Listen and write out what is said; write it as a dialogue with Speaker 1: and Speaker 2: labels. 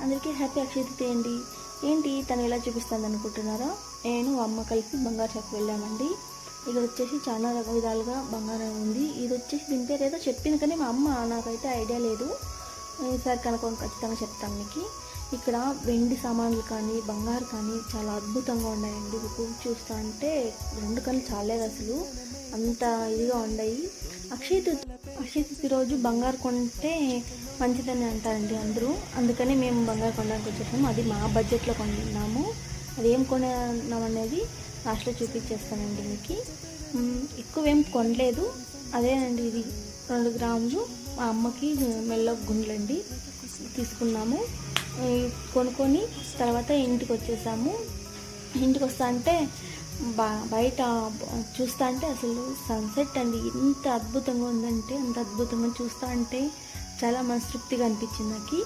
Speaker 1: అందరికీ హ్యాపీ అక్షయ తృతీయ అండి. ఏంటి తను ఎలా చూపిస్తుంది అనుకుంటున్నారా? నేను అమ్మ కలిసి బంగారు షాప్కి వెళ్ళామండి. ఇక్కడ వచ్చేసి చాలా విధాలుగా బంగారం ఉంది. ఇది వచ్చేసి దీని పేరు ఏదో చెప్పింది కానీ మా అమ్మ నాకైతే ఐడియా లేదు. ఈసారి కనుక్కొని ఖచ్చితంగా చెప్తాను మీకు. ఇక్కడ వెండి సామాన్లు కానీ బంగారు కానీ చాలా అద్భుతంగా ఉన్నాయండి. చూస్తా అంటే రెండు కళ్ళు చాలేదు అసలు, అంత ఇదిగా ఉన్నాయి. అక్షయ తృతీయ రోజు బంగారు కొంటే మంచిదని అంటారండి అందరూ. అందుకని మేము బంగారు కొనడానికి వచ్చేసాము. అది మా బడ్జెట్లో కొన్నాము. అది ఏం కొన్నాం అనేది లాస్ట్లో చూపించేస్తానండి మీకు. ఎక్కువ ఏం కొనలేదు. అదేనండి, ఇది 2 గ్రాములు మా అమ్మకి మెల్ల గుండ్లండి తీసుకున్నాము. కొనుక్కొని తర్వాత ఇంటికి వచ్చేసాము. ఇంటికి వస్తా అంటే బయట చూస్తా అంటే అసలు సన్సెట్ అండి ఎంత అద్భుతంగా ఉందంటే అంత అద్భుతంగా చూస్తా అంటే చాలా మనస్తృప్తిగా అనిపించింది నాకు.